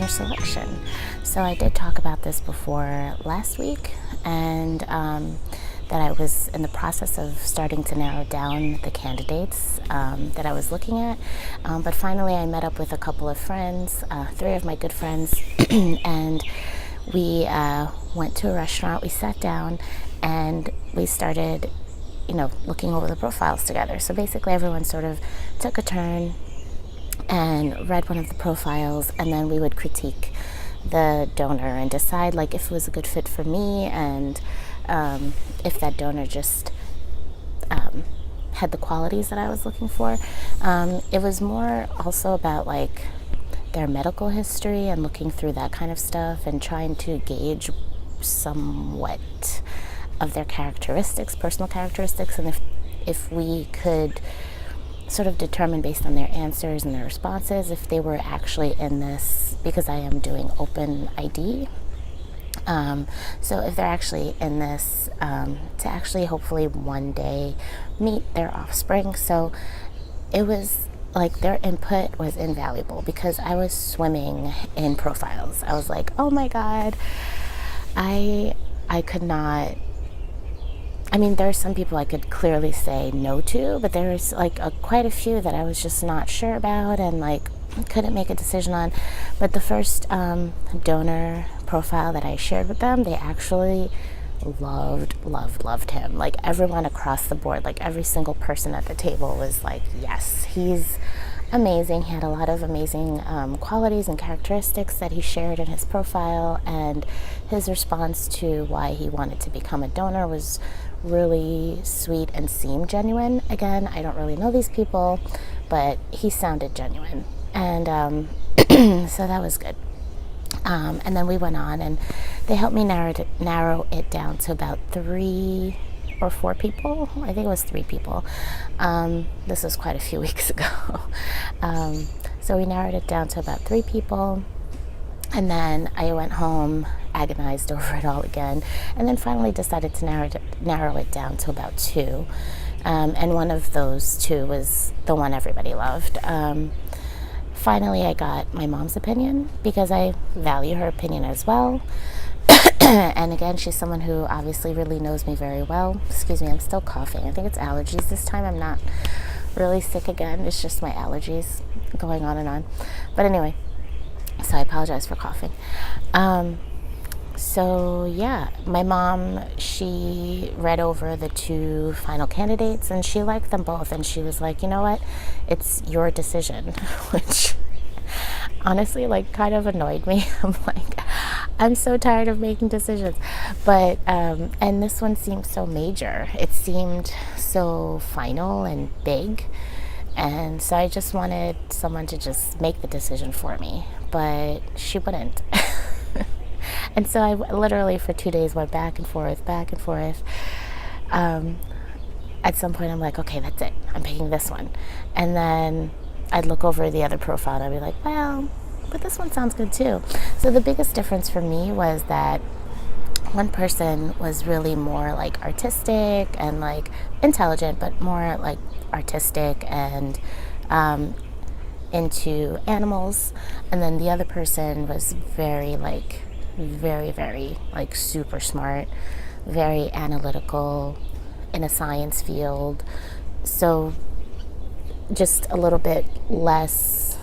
donor selection. So I did talk about this before last week, and that I was in the process of starting to narrow down the candidates that I was looking at. But finally I met up with a couple of friends, 3 of my good friends, and we went to a restaurant, we sat down, and we started looking over the profiles together. So basically everyone sort of took a turn and read one of the profiles, and then we would critique the donor and decide like if it was a good fit for me, and if that donor just had the qualities that I was looking for. It was more also about like their medical history and looking through that kind of stuff and trying to gauge somewhat of their characteristics, personal characteristics, and if we could sort of determine based on their answers and their responses if they were actually in this, because I am doing open ID. So if they're actually in this to actually hopefully one day meet their offspring. So it was like their input was invaluable because I was swimming in profiles. I was like, oh my God, I could not. I mean, there are some people I could clearly say no to, but there was like quite a few that I was just not sure about and like couldn't make a decision on. But the first donor profile that I shared with them, they actually loved him. Like everyone across the board, like every single person at the table was like, yes, he's amazing. He had a lot of amazing qualities and characteristics that he shared in his profile, and his response to why he wanted to become a donor was really sweet and seemed genuine. Again, I don't really know these people, but he sounded genuine, and so that was good. And then we went on, and they helped me narrow it down to about 3 or 4 people. I think it was 3 people. This was quite a few weeks ago. So we narrowed it down to about 3 people. And then I went home, agonized over it all again, and then finally decided to narrow it down to about 2. And one of those 2 was the one everybody loved. Finally, I got my mom's opinion because I value her opinion as well. And again, she's someone who obviously really knows me very well. Excuse me, I'm still coughing. I think it's allergies this time. I'm not really sick again. It's just my allergies going on and on. But anyway, so I apologize for coughing. So yeah, my mom, she read over the 2 final candidates and she liked them both. And she was like, you know what? It's your decision, which honestly like kind of annoyed me. I'm like, I'm so tired of making decisions. But and this one seemed so major. It seemed so final and big. And so I just wanted someone to just make the decision for me, but she wouldn't. And so I literally for 2 days went back and forth. At some point I'm like, okay, that's it. I'm picking this one. And then I'd look over the other profile and I'd be like, well, but this one sounds good too. So the biggest difference for me was that one person was really more like artistic and like intelligent, but more like artistic and into animals. And then the other person was very like super smart, very analytical in a science field. So just a little bit less,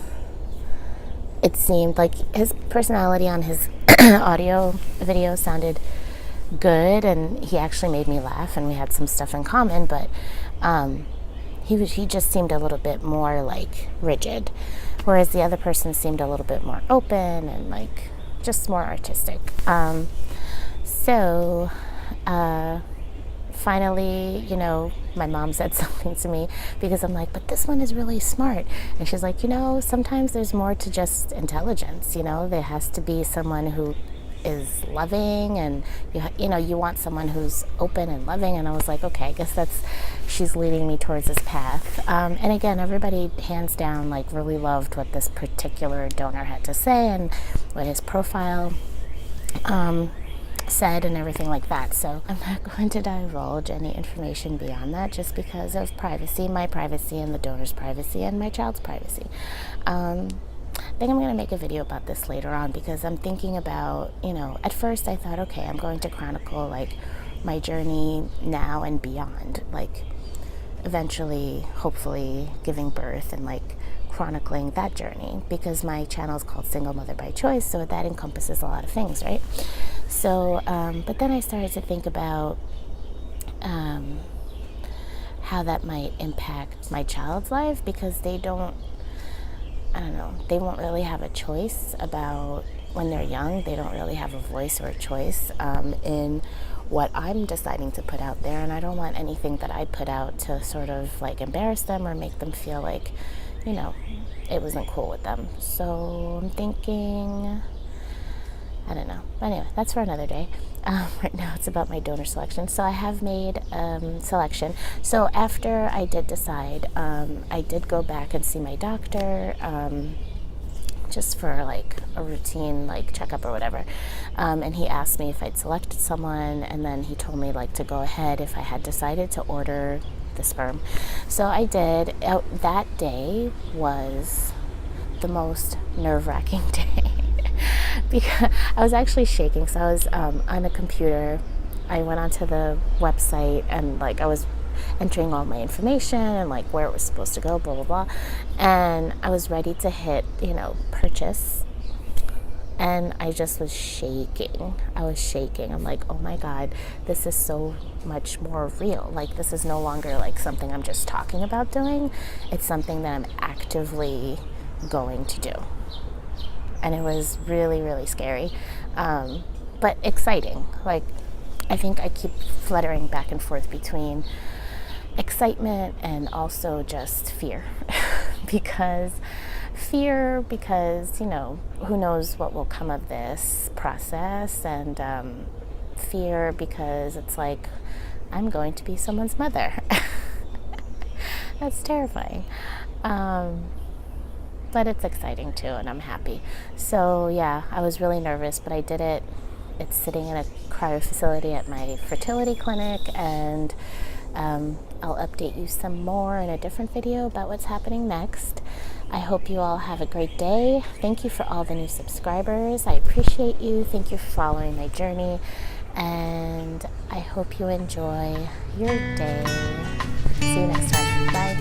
it seemed like his personality on his audio video sounded good, and he actually made me laugh and we had some stuff in common, but he just seemed a little bit more like rigid, whereas the other person seemed a little bit more open and like just more artistic. So finally, my mom said something to me because I'm like, but this one is really smart. And she's like, sometimes there's more to just intelligence. There has to be someone who is loving, and you want someone who's open and loving. And I was like, okay, I guess she's leading me towards this path. And again, everybody hands down like really loved what this particular donor had to say and what his profile said and everything like that. So I'm not going to divulge any information beyond that, just because of privacy, my privacy and the donor's privacy and my child's privacy. I think I'm going to make a video about this later on, because I'm thinking about, at first I thought, okay, I'm going to chronicle like my journey now and beyond, like eventually, hopefully giving birth and like chronicling that journey, because my channel is called Single Mother by Choice, so that encompasses a lot of things, right? So, but then I started to think about how that might impact my child's life, because they don't, I don't know, they won't really have a choice about when they're young. They don't really have a voice or a choice in what I'm deciding to put out there. And I don't want anything that I put out to sort of like embarrass them or make them feel like, it wasn't cool with them. So I'm thinking, I don't know. Anyway, that's for another day. Right now it's about my donor selection. So I have made selection. So after I did decide, I did go back and see my doctor, just for like a routine like checkup or whatever. And he asked me if I'd selected someone, and then he told me like to go ahead if I had decided to order the sperm. So I did. That day was the most nerve-wracking day. Because I was actually shaking. So I was on a computer. I went onto the website and like I was entering all my information and like where it was supposed to go, blah blah blah, and I was ready to hit purchase, and I just was shaking. I'm like, oh my god, this is so much more real. Like, this is no longer like something I'm just talking about doing. It's something that I'm actively going to do. And it was really, really scary, but exciting. Like, I think I keep fluttering back and forth between excitement and also just fear. because who knows what will come of this process, and fear because it's like I'm going to be someone's mother. That's terrifying. But it's exciting too, and I'm happy. So yeah, I was really nervous, but I did it. It's sitting in a cryo facility at my fertility clinic, and I'll update you some more in a different video about what's happening next. I hope you all have a great day. Thank you for all the new subscribers. I appreciate you. Thank you for following my journey, and I hope you enjoy your day. See you next time. Bye.